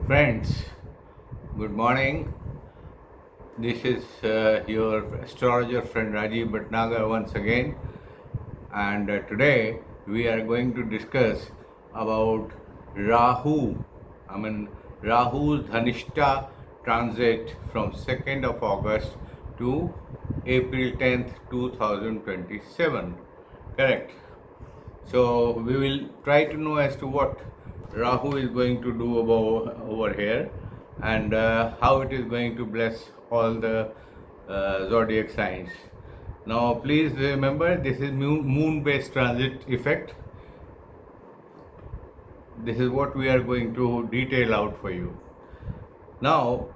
Friends, good morning. This is your astrologer friend Rajiv Bhatnagar once again, and today we are going to discuss about Rahu. Rahu's Dhanishta transit from 2nd of August to April 10th, 2027. Correct. So we will try to know as to what Rahu is going to do over here and how it is going to bless all the zodiac signs. Now, please remember this is moon based transit effect. This is what we are going to detail out for you. Now,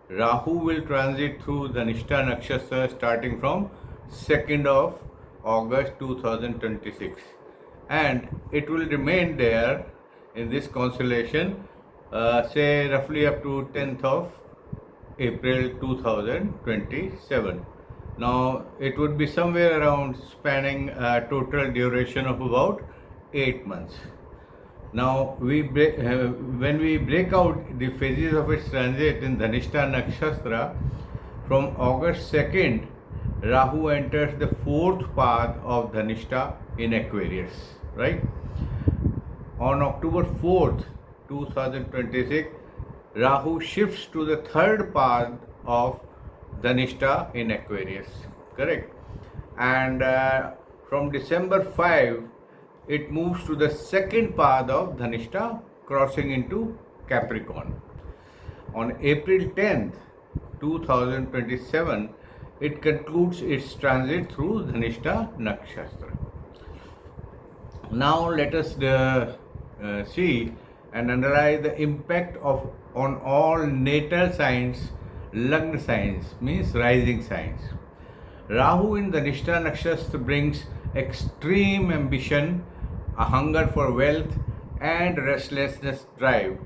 Rahu will transit through Dhanishta Nakshatra starting from 2nd of August 2026, and it will remain there in this constellation say roughly up to 10th of April 2027. Now it would be somewhere around spanning a total duration of about 8 months. Now, when we break out the phases of its transit in Dhanishta Nakshatra, from August 2nd, Rahu enters the fourth path of Dhanishta in Aquarius, right? On October 4th, 2026, Rahu shifts to the third path of Dhanishta in Aquarius, correct? And from December 5, it moves to the second path of Dhanishta, crossing into Capricorn. On April 10th, 2027, it concludes its transit through Dhanishta Nakshastra. Now let us see and analyze the impact of on all natal signs, Lagna signs, means rising signs. Rahu in Dhanishta Nakshatra brings extreme ambition, a hunger for wealth, and restlessness drive,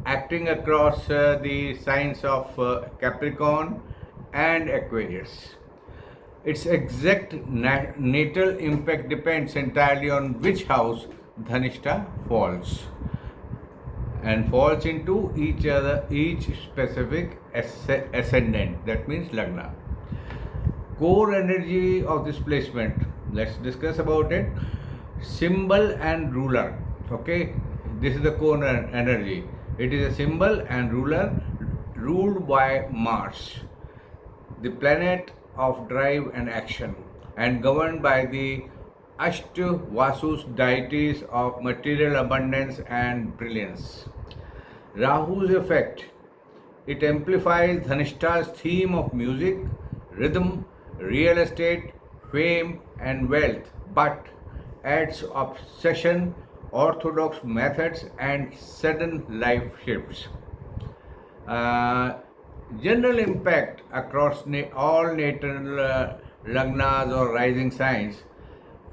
acting across the signs of Capricorn and Aquarius. Its exact natal impact depends entirely on which house Dhanishta falls and falls into each specific ascendant, that means Lagna. Core energy of this placement, let's discuss about it. Symbol and ruler, okay, this is the core energy. It is a symbol and ruler ruled by Mars, the planet of drive and action, and governed by the Vasus deities of material abundance and brilliance. Rahu's effect, it amplifies Dhanishta's theme of music, rhythm, real estate, fame, and wealth, but adds obsession, orthodox methods, and sudden life shifts. General impact across all natal lagnas or rising signs.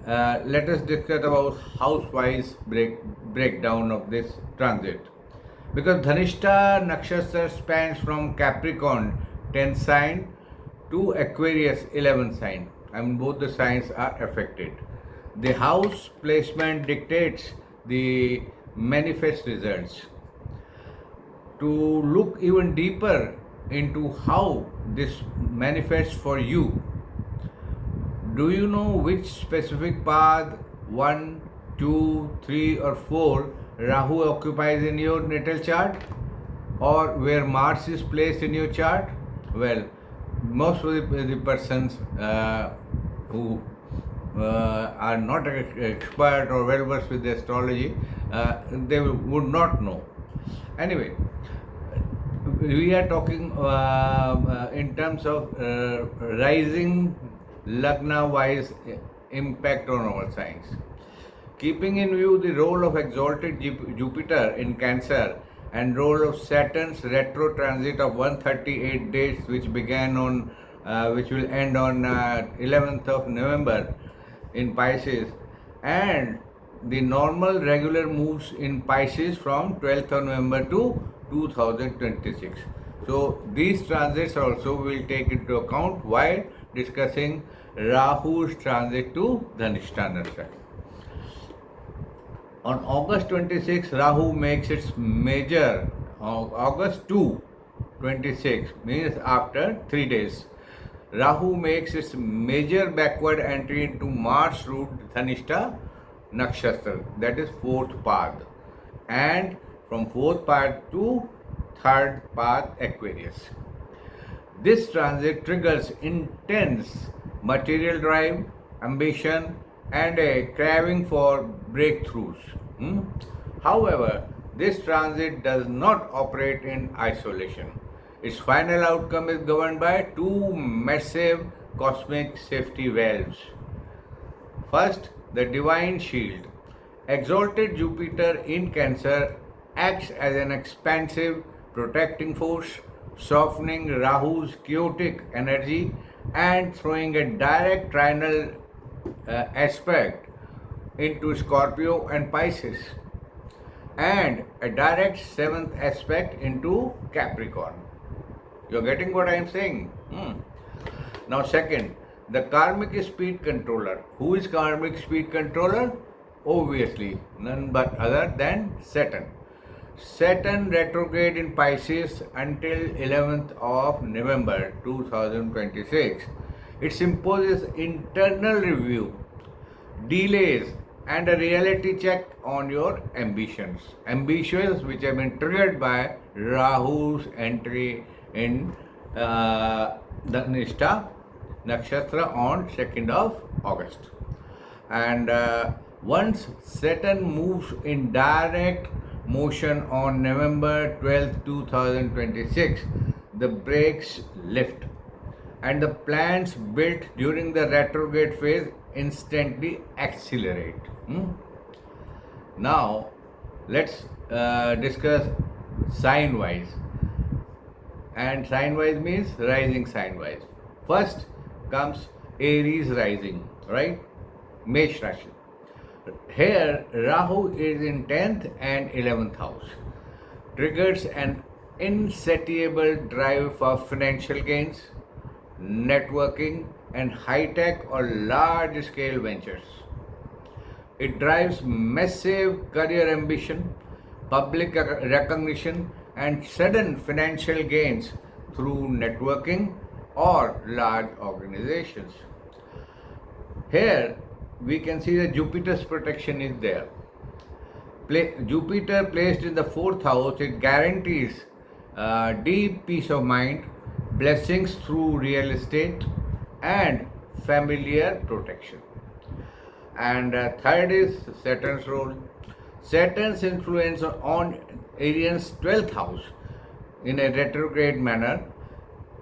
Let us discuss about house-wise breakdown of this transit. Because Dhanishta Nakshatra spans from Capricorn 10th sign to Aquarius 11th sign. Both the signs are affected. The house placement dictates the manifest results. To look even deeper into how this manifests for you, do you know which specific path 1, 2, 3 or 4 Rahu occupies in your natal chart, or where Mars is placed in your chart? Well, most of the persons who are not expert or well versed with the astrology, they would not know. Anyway, we are talking in terms of rising Lagna wise impact on our signs. Keeping in view the role of exalted Jupiter in Cancer and role of Saturn's retro transit of 138 days, which began on which will end on 11th of November in Pisces, and the normal regular moves in Pisces from 12th of November to 2026. So these transits also will take into account while discussing Rahu's transit to Dhanishta Nakshatra. On August 26, Rahu makes its major August 2, 26 means after 3 days. Rahu makes its major backward entry into Mars route Dhanishta Nakshatra, that is fourth path, and from fourth path to third path Aquarius. This transit triggers intense material drive, ambition, and a craving for breakthroughs. However, this transit does not operate in isolation. Its final outcome is governed by two massive cosmic safety valves. First, the divine shield. Exalted Jupiter in Cancer acts as an expansive protecting force, softening Rahu's chaotic energy and throwing a direct trinal aspect into Scorpio and Pisces, and a direct seventh aspect into Capricorn. You're getting what I am saying? Now, second, the karmic speed controller. Who is karmic speed controller? Obviously, none but other than Saturn. Saturn retrograde in Pisces until 11th of November 2026. It imposes internal review, delays, and a reality check on your ambitions. Ambitions which have been triggered by Rahu's entry in Dhanishta Nakshatra on 2nd of August. And once Saturn moves in direct motion on November 12th, 2026, the brakes lift and the plans built during the retrograde phase instantly accelerate. Now, let's discuss sign wise. And sign wise means rising sign wise. First comes Aries rising, right? Mesh Rashi. Here, Rahu is in 10th and 11th house. Triggers an insatiable drive for financial gains, networking, and high-tech or large-scale ventures. It drives massive career ambition, public recognition, and sudden financial gains through networking or large organizations. Here, we can see that Jupiter's protection is there. Jupiter placed in the fourth house, it guarantees deep peace of mind, blessings through real estate, and familiar protection. And third is Saturn's role. Saturn's influence on Arian's 12th house in a retrograde manner.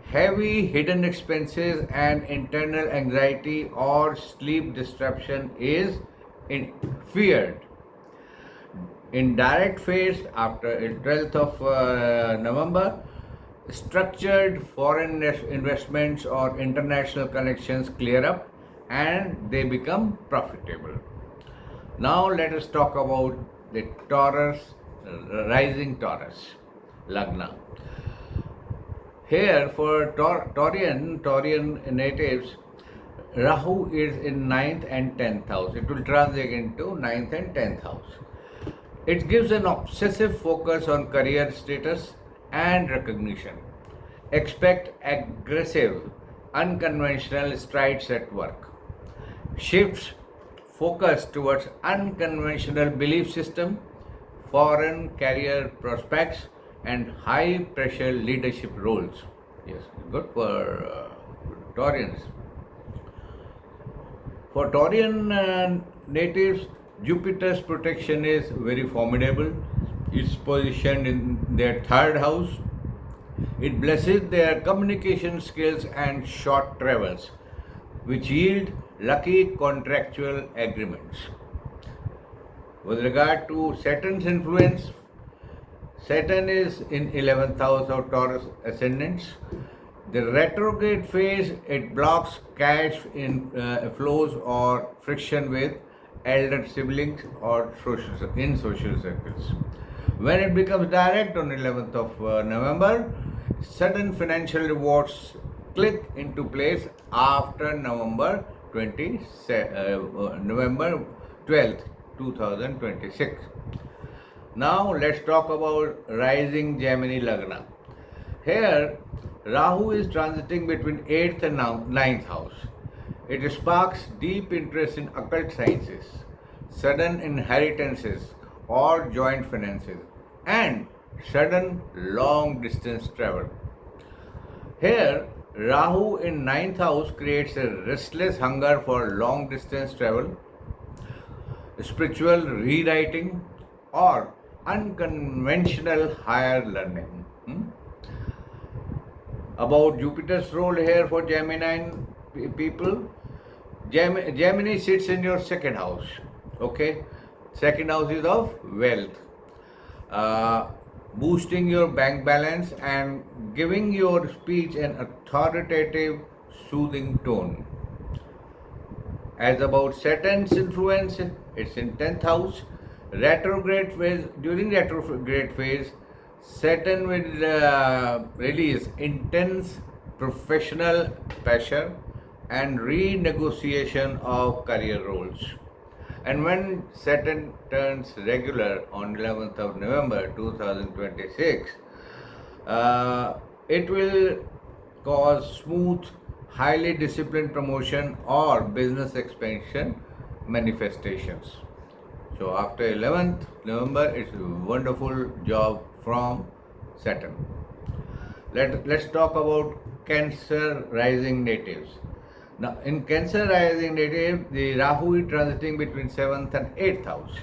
Heavy hidden expenses and internal anxiety or sleep disruption is feared. In direct phase after 12th of November, structured foreign investments or international connections clear up and they become profitable. Now let us talk about the Taurus, rising Taurus, Lagna. Here for Taurian natives, Rahu is in 9th and 10th house. It will transit into 9th and 10th house. It gives an obsessive focus on career status and recognition. Expect aggressive, unconventional strides at work. Shifts focus towards unconventional belief system, foreign career prospects, and high pressure leadership roles. Yes, good for Taurians. For Taurian natives, Jupiter's protection is very formidable. It's positioned in their third house. It blesses their communication skills and short travels, which yield lucky contractual agreements. With regard to Saturn's influence, Saturn is in 11th house of Taurus ascendants. The retrograde phase, it blocks cash in flows or friction with elder siblings or in social circles. When it becomes direct on 11th of November, sudden financial rewards click into place after November 12th, 2026. Now let's talk about rising Gemini Lagna. Here, Rahu is transiting between 8th and 9th house. It sparks deep interest in occult sciences, sudden inheritances or joint finances, and sudden long distance travel. Here, Rahu in 9th house creates a restless hunger for long distance travel, spiritual rewriting, or unconventional higher learning. About Jupiter's role here for Gemini people. Gemini sits in your second house. Okay, second house is of wealth, uh, boosting your bank balance and giving your speech an authoritative, soothing tone. As about Saturn's influence, it's in 10th house. Retrograde phase, during retrograde phase, Saturn will release intense professional pressure and renegotiation of career roles. And when Saturn turns regular on 11th of November 2026, it will cause smooth, highly disciplined promotion or business expansion manifestations. So after 11th November, it's a wonderful job from Saturn. Let's talk about Cancer rising natives. Now, in Cancer rising native, the Rahu is transiting between 7th and 8th house.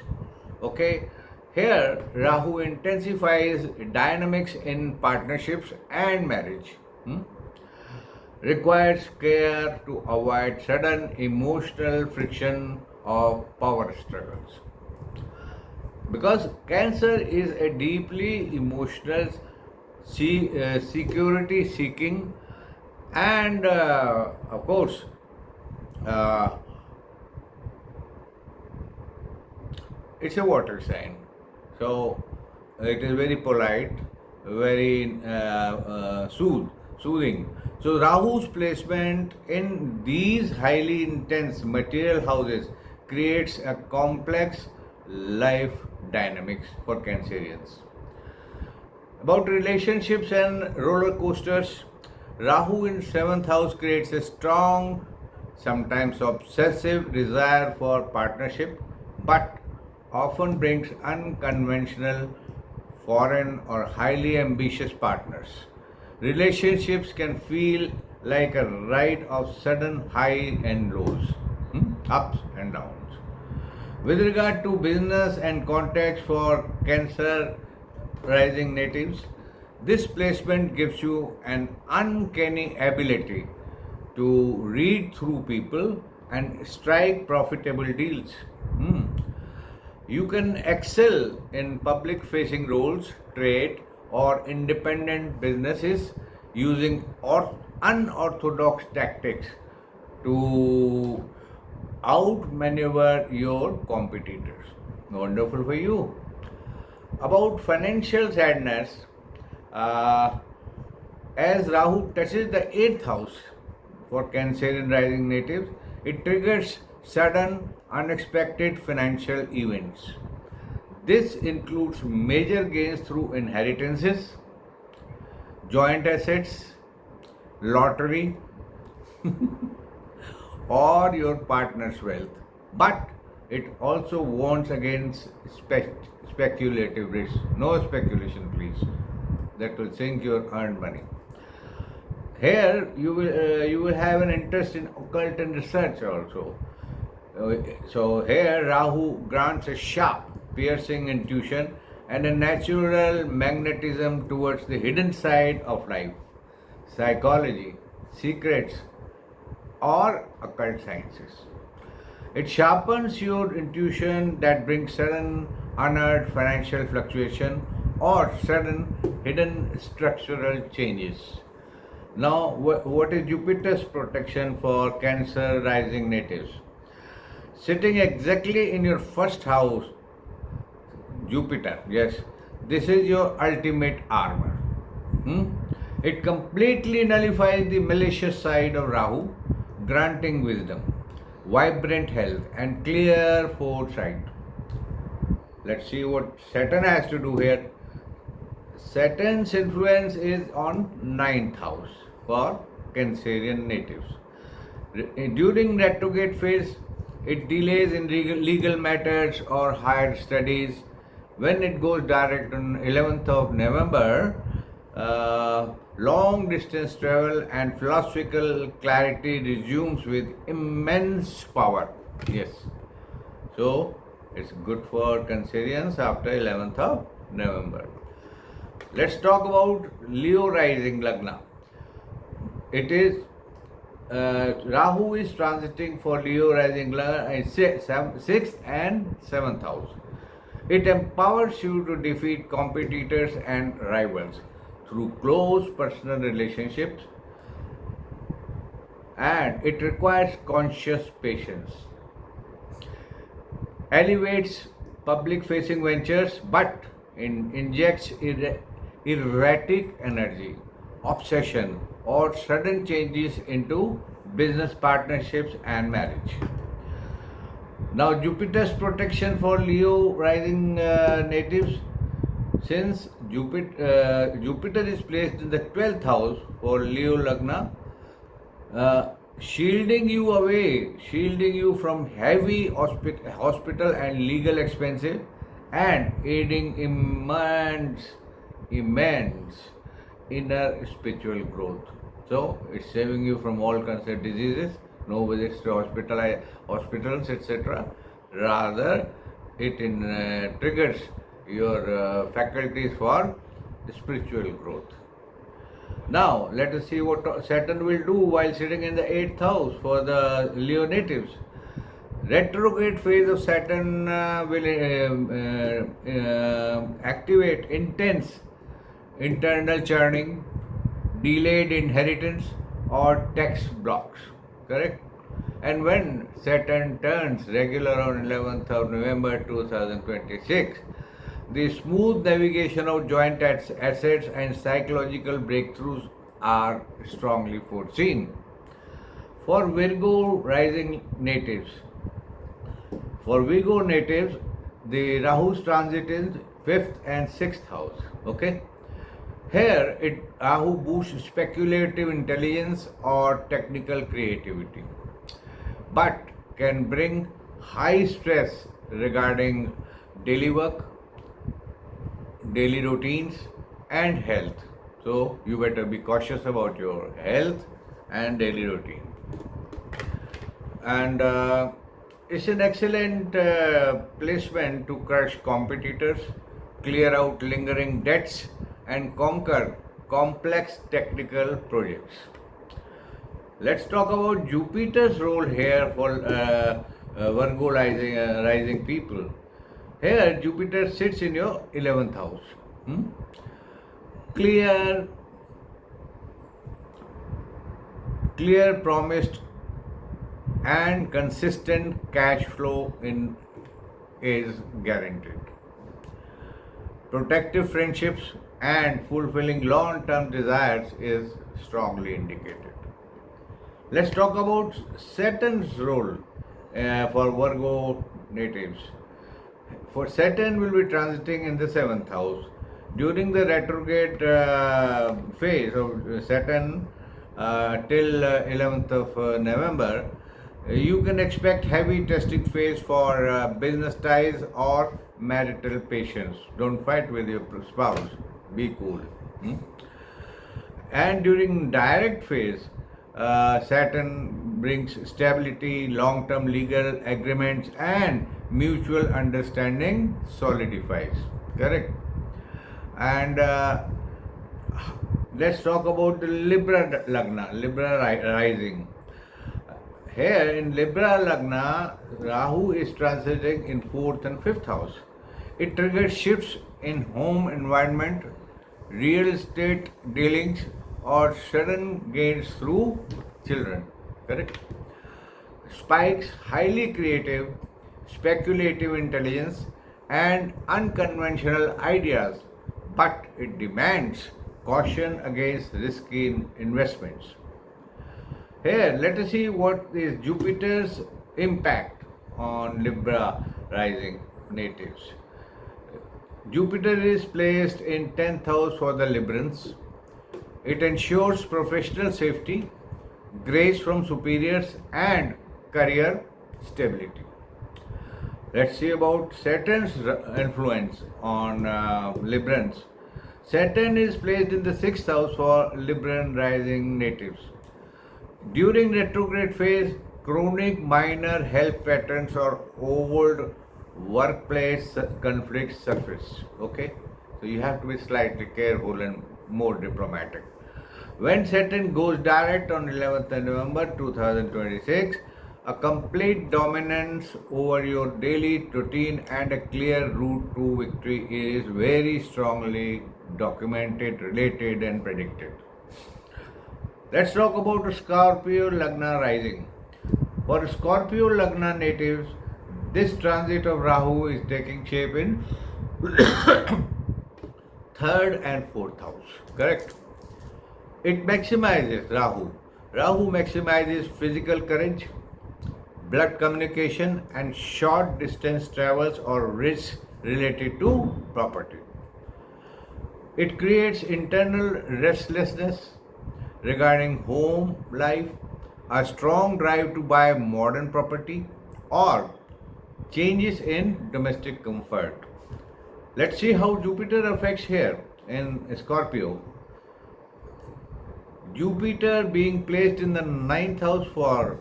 Okay, here Rahu intensifies dynamics in partnerships and marriage. Requires care to avoid sudden emotional friction of power struggles. Because Cancer is a deeply emotional, security seeking, and of course, uh, it's a water sign. So it is very polite, very soothing. So Rahu's placement in these highly intense material houses creates a complex life dynamics for Cancerians. About relationships and roller coasters, Rahu in 7th house creates a strong, sometimes obsessive desire for partnership, but often brings unconventional, foreign, or highly ambitious partners. Relationships can feel like a ride of sudden high and lows, ups and downs. With regard to business and contacts for Cancer rising natives, this placement gives you an uncanny ability to read through people and strike profitable deals. You can excel in public facing roles, trade, or independent businesses using unorthodox tactics to outmaneuver your competitors. Wonderful for you. About financial sadness, as Rahu touches the 8th house for Cancerian rising natives, it triggers sudden, unexpected financial events. This includes major gains through inheritances, joint assets, lottery, or your partner's wealth. But it also warns against speculative risk. No speculation, please. That will sink your earned money. Here you will have an interest in occult and research also. So here Rahu grants a sharp, piercing intuition and a natural magnetism towards the hidden side of life, psychology, secrets, or occult sciences. It sharpens your intuition that brings sudden unearned financial fluctuation or sudden hidden structural changes. Now, what is Jupiter's protection for Cancer rising natives? Sitting exactly in your first house, Jupiter, yes, this is your ultimate armor. It completely nullifies the malicious side of Rahu, granting wisdom, vibrant health, and clear foresight. Let's see what Saturn has to do here. Saturn's influence is on ninth house for Cancerian natives. During retrograde phase, it delays in legal matters or higher studies. When it goes direct on 11th of November, long distance travel and philosophical clarity resumes with immense power. Yes. So it's good for Cancerians after 11th of November. Let's talk about Leo rising Lagna. It is Rahu is transiting for Leo rising Lagna in 6th and 7th house. It empowers you to defeat competitors and rivals through close personal relationships, and it requires conscious patience. Elevates public facing ventures but injects erratic energy, obsession, or sudden changes into business partnerships and marriage. Now, Jupiter's protection for Leo rising natives, since Jupiter is placed in the 12th house for Leo Lagna, shielding you from heavy hospital and legal expenses, and aiding immense inner spiritual growth. So it's saving you from all kinds of diseases, no visits to hospitals, etc. Rather, it triggers your faculties for spiritual growth. Now, let us see what Saturn will do while sitting in the 8th house for the Leo natives. Retrograde phase of Saturn will activate intense internal churning, delayed inheritance, or tax blocks. Correct? And when Saturn turns regular on 11th of November 2026, the smooth navigation of joint assets and psychological breakthroughs are strongly foreseen. For Virgo natives, the Rahu's transit is 5th and 6th house. Okay? Here, Rahu boosts speculative intelligence or technical creativity, but can bring high stress regarding daily work, daily routines, and health. So you better be cautious about your health and daily routine. And it's an excellent placement to crush competitors, clear out lingering debts, and conquer complex technical projects. Let's talk about Jupiter's role here for Virgo rising people. Here, Jupiter sits in your 11th house. Clear, promised, and consistent cash flow is guaranteed. Protective friendships and fulfilling long-term desires is strongly indicated. Let's talk about Saturn's role for Virgo natives. For Saturn will be transiting in the 7th house. During the retrograde phase of Saturn till 11th of November, you can expect heavy testing phase for business ties or marital patience. Don't fight with your spouse. Be cool. And during direct phase, Saturn brings stability, long-term legal agreements, and mutual understanding solidifies. Correct? And let's talk about the Libra Lagna, Libra rising. Here in Libra Lagna, Rahu is transiting in 4th and 5th house. It triggers shifts in home environment, real estate dealings, or sudden gains through children. Correct? Spikes highly creative, speculative intelligence, and unconventional ideas, but it demands caution against risky investments. Here, let us see what is Jupiter's impact on Libra rising natives. Jupiter is placed in 10th house for the Librans. It ensures professional safety, grace from superiors, and career stability. Let's see about Saturn's influence on Librans. Saturn is placed in the 6th house for Libran rising natives. During retrograde phase, chronic minor health patterns or old workplace conflicts surface. Okay, so you have to be slightly careful and more diplomatic. When Saturn goes direct on 11th November 2026, a complete dominance over your daily routine and a clear route to victory is very strongly documented, related, and predicted. Let's talk about Scorpio Lagna rising. For Scorpio Lagna natives, this transit of Rahu is taking shape in third and fourth house. Correct? It maximizes Rahu. Rahu maximizes physical courage, blood communication, and short distance travels or risks related to property. It creates internal restlessness regarding home life, a strong drive to buy modern property, or changes in domestic comfort. Let's see how Jupiter affects here in Scorpio. Jupiter being placed in the 9th house for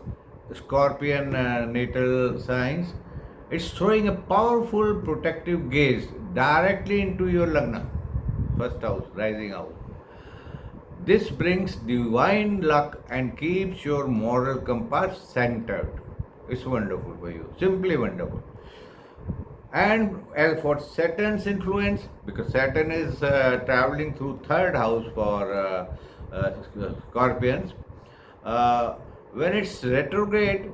Scorpion natal signs, it's throwing a powerful protective gaze directly into your Lagna, first house, rising house. This brings divine luck and keeps your moral compass centered. It's wonderful for you, simply wonderful. And as for Saturn's influence, because Saturn is traveling through third house for Scorpions, when it's retrograde,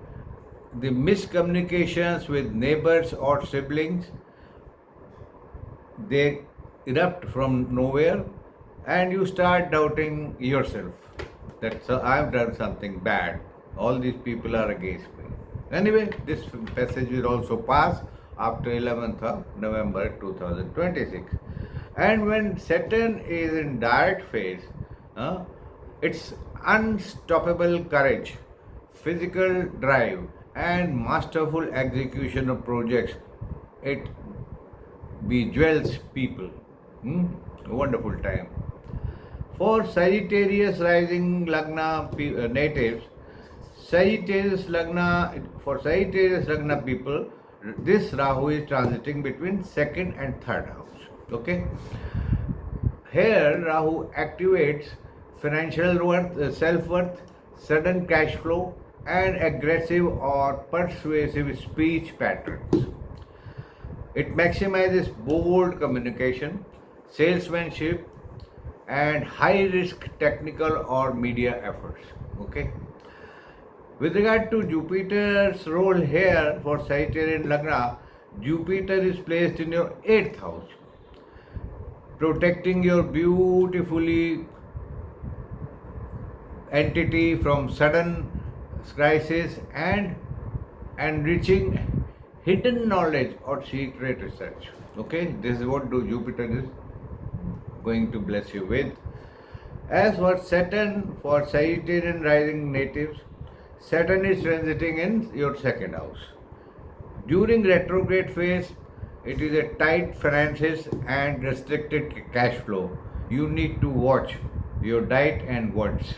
the miscommunications with neighbors or siblings, they erupt from nowhere, and you start doubting yourself that I've done something bad. All these people are against me. Anyway, this passage will also pass after 11th of November 2026. And when Saturn is in direct phase, it's unstoppable courage, physical drive, and masterful execution of projects. It bejewels people. Wonderful time. For Sagittarius rising Lagna natives, Sagittarius Lagna people, this Rahu is transiting between second and third house. Okay. Here Rahu activates financial worth, self-worth, sudden cash flow, and aggressive or persuasive speech patterns. It maximizes bold communication, salesmanship, and high-risk technical or media efforts. Okay. With regard to Jupiter's role here for Sagittarian Lagna, Jupiter is placed in your 8th house, protecting your beautifully entity from sudden crisis and enriching hidden knowledge or secret research. Okay, this is what Jupiter is going to bless you with. As for Saturn, for Sagittarian rising natives, Saturn is transiting in your second house. During retrograde phase, it is a tight finances and restricted cash flow. You need to watch your diet and words.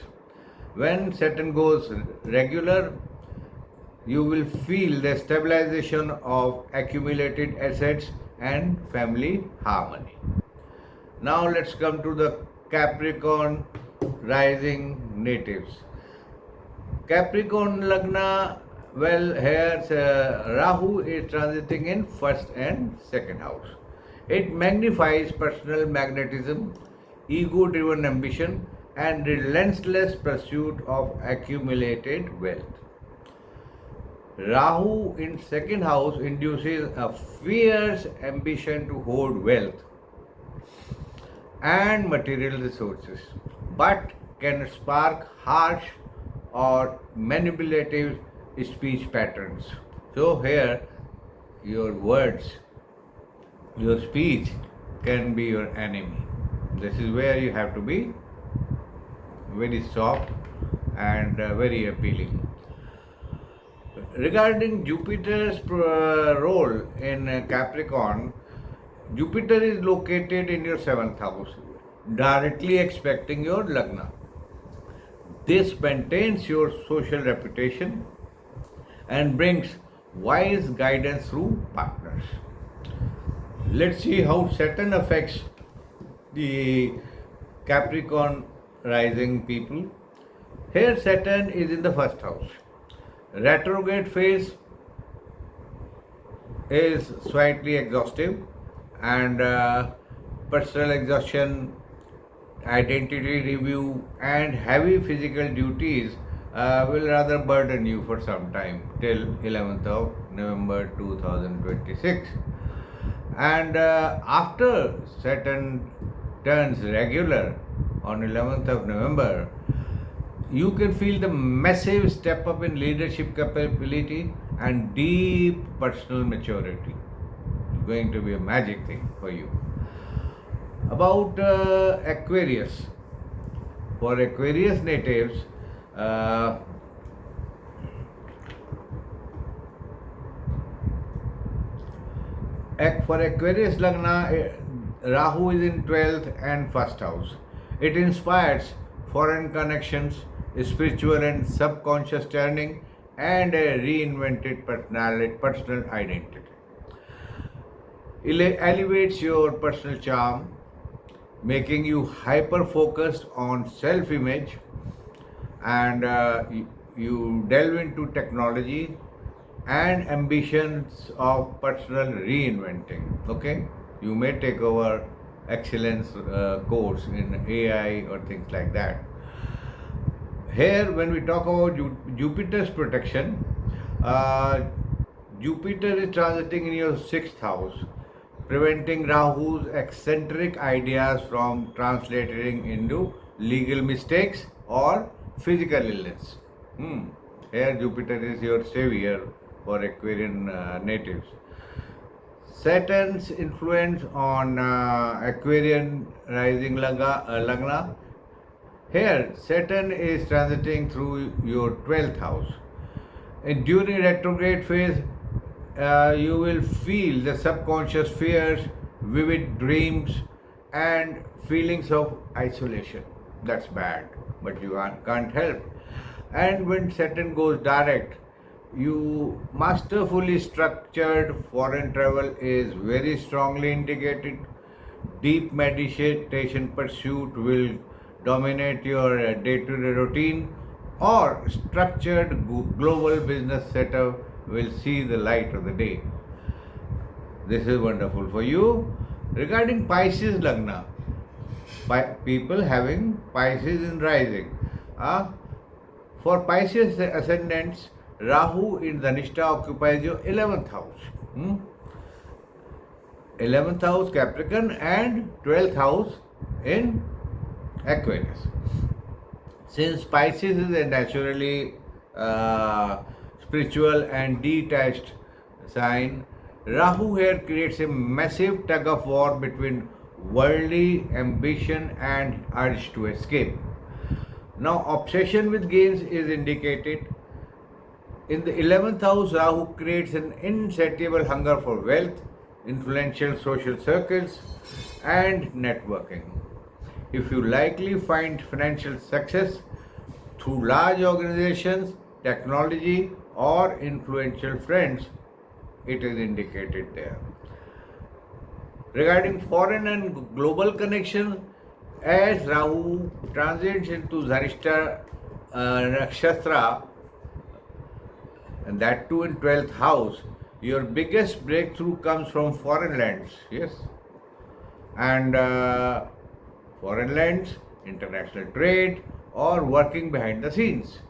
When Saturn goes regular, you will feel the stabilization of accumulated assets and family harmony. Now let's come to the Capricorn rising natives. Capricorn Lagna, well, here Rahu is transiting in first and second house. It magnifies personal magnetism, ego-driven ambition, and relentless pursuit of accumulated wealth. Rahu in second house induces a fierce ambition to hold wealth and material resources, but can spark harsh or manipulative speech patterns. So here, your words, your speech can be your enemy. This is where you have to be very soft and very appealing. Regarding Jupiter's role in Capricorn, Jupiter is located in your 7th house, directly expecting your Lagna. This maintains your social reputation and brings wise guidance through partners. Let's see how Saturn affects the Capricorn rising people. Here, Saturn is in the 1st house. Retrograde phase is slightly exhaustive, and personal exhaustion, identity review, and heavy physical duties will rather burden you for some time till 11th of November 2026. And after Saturn turns regular on 11th of November, you can feel the massive step up in leadership capability and deep personal maturity. It's going to be a magic thing for you. About Aquarius. For Aquarius natives, for Aquarius Lagna, Rahu is in 12th and 1st house. It inspires foreign connections, spiritual and subconscious turning, and a reinvented personal identity. It elevates your personal charm, making you hyper focused on self image, and you delve into technology and ambitions of personal reinventing. Okay, you may take over excellence course in AI or things like that. Here, when we talk about Jupiter's protection, Jupiter is transiting in your 6th house, preventing Rahu's eccentric ideas from translating into legal mistakes or physical illness. Here, Jupiter is your savior for Aquarian natives. Saturn's influence on Aquarian rising Lagna. Here, Saturn is transiting through your 12th house. And during retrograde phase, you will feel the subconscious fears, vivid dreams, and feelings of isolation. That's bad, but you can't help. And when Saturn goes direct, you masterfully structured foreign travel is very strongly indicated. Deep meditation pursuit will dominate your day-to-day routine, or structured global business setup will see the light of the day. This is wonderful for you. Regarding Pisces Lagna, people having Pisces in rising. For Pisces ascendants, Rahu in Dhanishta occupies your 11th house. 11th house Capricorn and 12th house in Aquarius. Since Pisces is a naturally spiritual and detached sign, Rahu here creates a massive tug of war between worldly ambition and urge to escape. Now, obsession with gains is indicated. In the 11th house, Rahu creates an insatiable hunger for wealth, influential social circles, and networking. If you likely find financial success through large organizations, technology, or influential friends, it is indicated there. Regarding foreign and global connections, as Rahu transits into Dhanishta Nakshatra, and that too in 12th house, your biggest breakthrough comes from foreign lands, yes. And foreign lands, international trade, or working behind the scenes.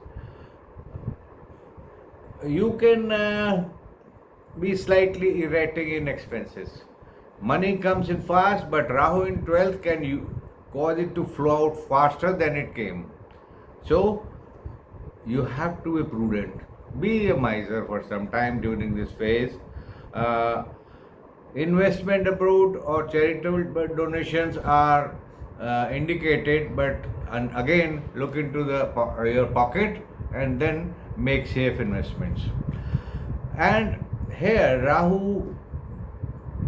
You can be slightly erratic in expenses. Money comes in fast, but Rahu in 12th can cause it to flow out faster than it came. So, you have to be prudent. Be a miser for some time during this phase. Investment abroad or charitable donations are indicated, but again look into your pocket and then make safe investments. And here Rahu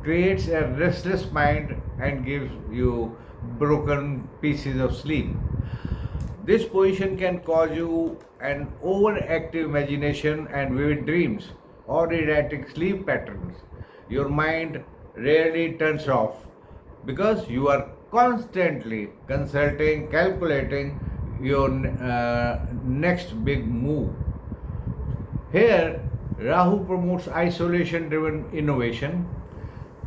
creates a restless mind and gives you broken pieces of sleep. This position can cause you an overactive imagination and vivid dreams or erratic sleep patterns. Your mind rarely turns off because you are constantly consulting, calculating your next big move. Here, Rahu promotes isolation driven innovation,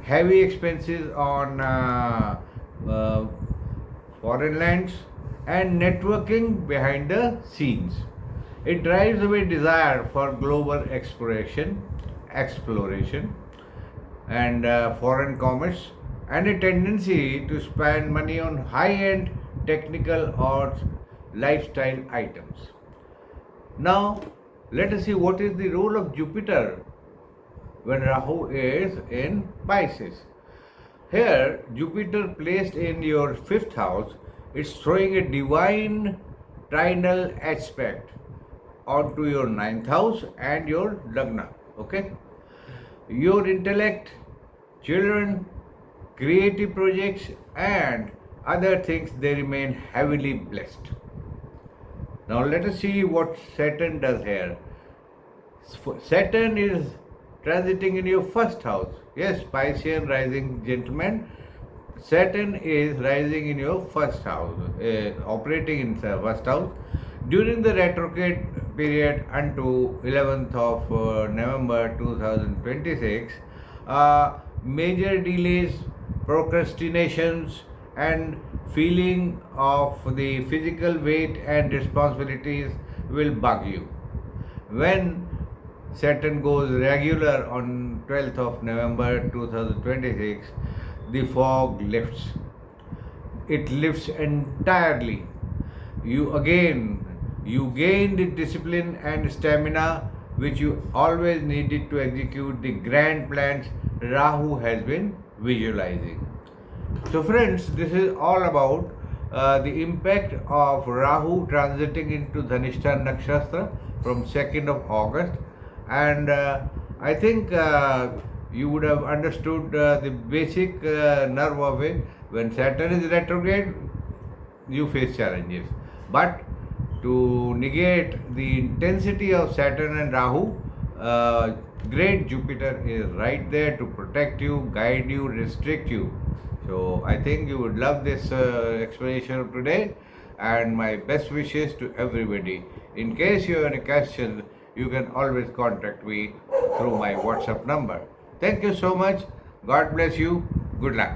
heavy expenses on uh, foreign lands, and networking behind the scenes. It drives away desire for global exploration, and foreign commerce, and a tendency to spend money on high-end technical or lifestyle items. Now, let us see what is the role of Jupiter when Rahu is in Pisces. Here, Jupiter placed in your fifth house is throwing a divine trinal aspect onto your ninth house and your Lagna. Okay? Your intellect, children, creative projects, and other things, they remain heavily blessed. Now let us see what Saturn does here. Saturn is transiting in your first house. Yes, Piscean rising gentlemen, Saturn is rising in your first house, operating in the first house during the retrograde period until 11th of November 2026. Major delays, procrastinations, and feeling of the physical weight and responsibilities will bug you. When Saturn goes regular on 12th of November 2026, the fog lifts. It lifts entirely. You gain the discipline and stamina which you always needed to execute the grand plans Rahu has been visualizing. So friends, this is all about the impact of Rahu transiting into Dhanishta Nakshatra from 2nd of August, and I think you would have understood the basic nerve of it. When Saturn is retrograde, you face challenges, but to negate the intensity of Saturn and Rahu, great Jupiter is right there to protect you, guide you, restrict you. So I think you would love this explanation of today, and my best wishes to everybody. In case you have any questions, you can always contact me through my WhatsApp number. Thank you so much. God bless you. Good luck.